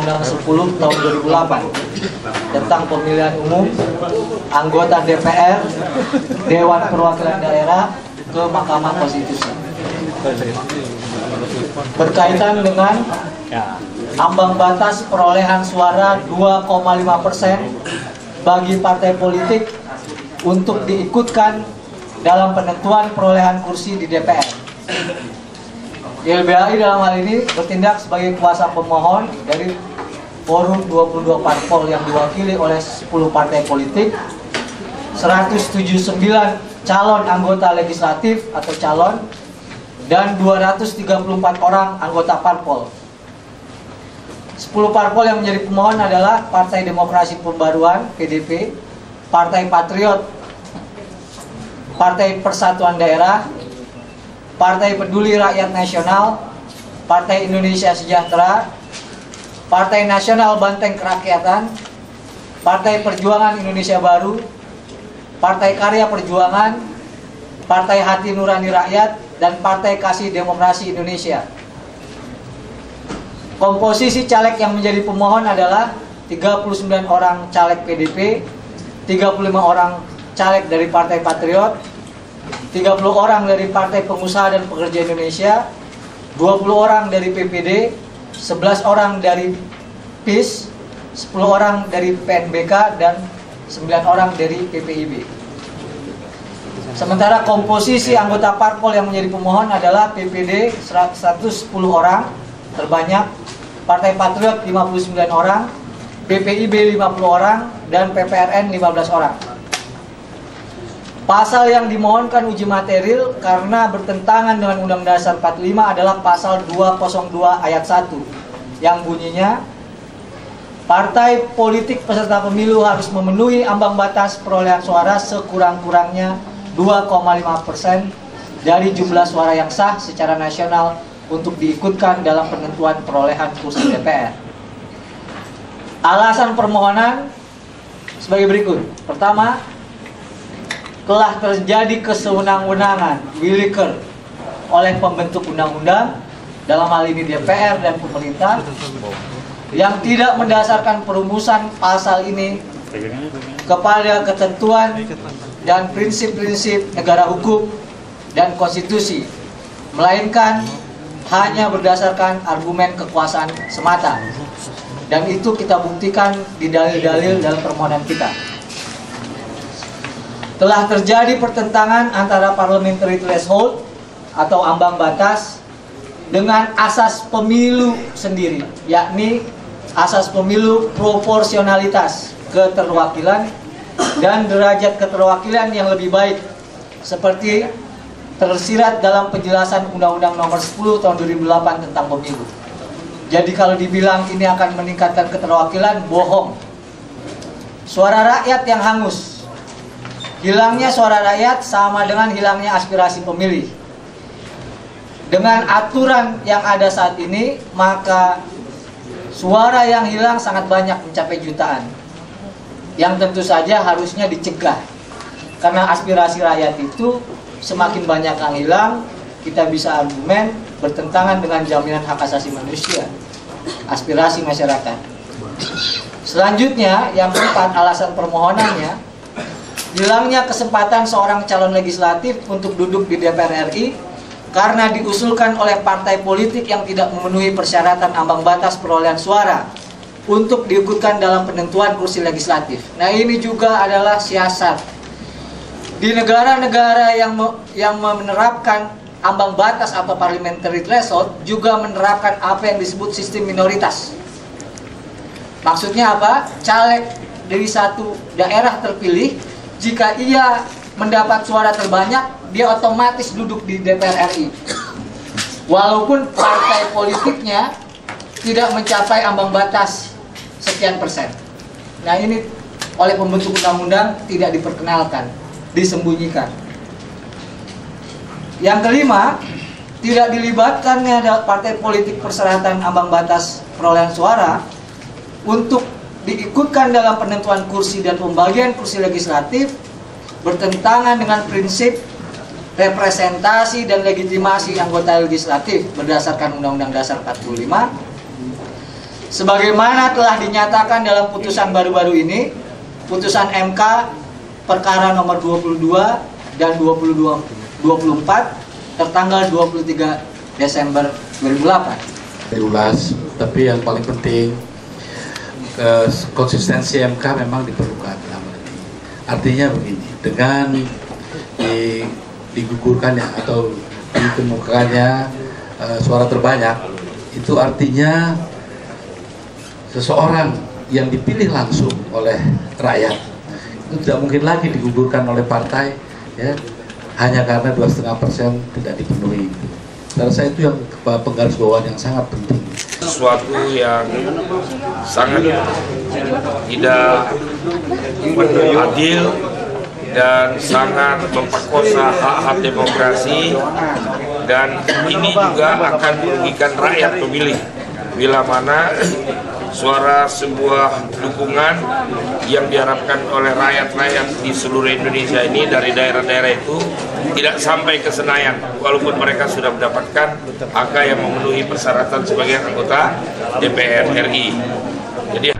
Undang-Undang 10 tahun 2008 tentang pemilihan umum anggota DPR, Dewan Perwakilan Daerah ke Mahkamah Konstitusi berkaitan dengan ambang batas perolehan suara 2,5% bagi partai politik untuk diikutkan dalam penentuan perolehan kursi di DPR. YLBHI dalam hal ini bertindak sebagai kuasa pemohon dari forum 22 parpol yang diwakili oleh 10 partai politik, 179 calon anggota legislatif atau calon, dan 234 orang anggota parpol. 10 parpol yang menjadi pemohon adalah Partai Demokrasi Pembaruan (PDP), Partai Patriot, Partai Persatuan Daerah, Partai Peduli Rakyat Nasional, Partai Indonesia Sejahtera, Partai Nasional Banteng Kerakyatan, Partai Perjuangan Indonesia Baru, Partai Karya Perjuangan, Partai Hati Nurani Rakyat, dan Partai Kasih Demokrasi Indonesia. Komposisi caleg yang menjadi pemohon adalah 39 orang caleg PDP, 35 orang caleg dari Partai Patriot, 30 orang dari Partai Pengusaha dan Pekerja Indonesia, 20 orang dari PPD, 11 orang dari PIS, 10 orang dari PNBK, dan 9 orang dari PPIB. Sementara komposisi anggota parpol yang menjadi pemohon adalah PPD 110 orang terbanyak, Partai Patriot 59 orang, PPIB 50 orang, dan PPRN 15 orang. Pasal yang dimohonkan uji material karena bertentangan dengan Undang Dasar 45 adalah pasal 202 ayat 1 yang bunyinya partai politik peserta pemilu harus memenuhi ambang batas perolehan suara sekurang-kurangnya 2,5% dari jumlah suara yang sah secara nasional untuk diikutkan dalam penentuan perolehan kursi DPR. Alasan permohonan sebagai berikut. Pertama, telah terjadi kesewenang-wenangan wilker oleh pembentuk undang-undang, dalam hal ini DPR dan pemerintah, yang tidak mendasarkan perumusan pasal ini kepada ketentuan dan prinsip-prinsip negara hukum dan konstitusi, melainkan hanya berdasarkan argumen kekuasaan semata. Dan itu kita buktikan di dalil-dalil dalam permohonan kita. Telah terjadi pertentangan antara parliamentary threshold atau ambang batas dengan asas pemilu sendiri, yakni asas pemilu proporsionalitas keterwakilan dan derajat keterwakilan yang lebih baik seperti tersirat dalam penjelasan Undang-Undang Nomor 10 Tahun 2008 tentang pemilu. Jadi kalau dibilang ini akan meningkatkan keterwakilan, bohong. Suara rakyat yang hangus. Hilangnya suara rakyat sama dengan hilangnya aspirasi pemilih. Dengan aturan yang ada saat ini, maka suara yang hilang sangat banyak, mencapai jutaan. Yang tentu saja harusnya dicegah. Karena aspirasi rakyat itu semakin banyak yang hilang, kita bisa argumen bertentangan dengan jaminan hak asasi manusia, aspirasi masyarakat. Selanjutnya, yang keempat, alasan permohonannya, hilangnya kesempatan seorang calon legislatif untuk duduk di DPR RI karena diusulkan oleh partai politik yang tidak memenuhi persyaratan ambang batas perolehan suara untuk diikutkan dalam penentuan kursi legislatif. Nah, ini juga adalah siasat. Di negara-negara yang menerapkan ambang batas atau parliamentary threshold juga menerapkan apa yang disebut sistem minoritas. Maksudnya apa? Caleg dari satu daerah terpilih, jika ia mendapat suara terbanyak, dia otomatis duduk di DPR RI. Walaupun partai politiknya tidak mencapai ambang batas sekian persen. Nah, ini oleh pembentuk undang-undang tidak diperkenalkan, disembunyikan. Yang kelima, tidak dilibatkannya partai politik persyaratan ambang batas perolehan suara untuk diikutkan dalam penentuan kursi dan pembagian kursi legislatif bertentangan dengan prinsip representasi dan legitimasi anggota legislatif berdasarkan Undang-Undang Dasar 45, sebagaimana telah dinyatakan dalam putusan baru-baru ini, putusan MK perkara nomor 22 dan 24 tertanggal 23 Desember 2008. Diulas, tapi yang paling penting konsistensi MK memang diperlukan. Artinya begini, dengan digugurkannya atau ditemukannya suara terbanyak, itu artinya seseorang yang dipilih langsung oleh rakyat itu tidak mungkin lagi digugurkan oleh partai, ya, hanya karena 2,5% tidak dipenuhi. Saya rasa itu yang penggarisbawahan yang sangat penting. Sesuatu yang sangat tidak adil dan sangat memperkosa hak-hak demokrasi, dan ini juga akan merugikan rakyat pemilih bila mana suara sebuah dukungan yang diharapkan oleh rakyat-rakyat di seluruh Indonesia ini dari daerah-daerah itu tidak sampai ke Senayan, walaupun mereka sudah mendapatkan angka yang memenuhi persyaratan sebagai anggota DPR RI. Jadi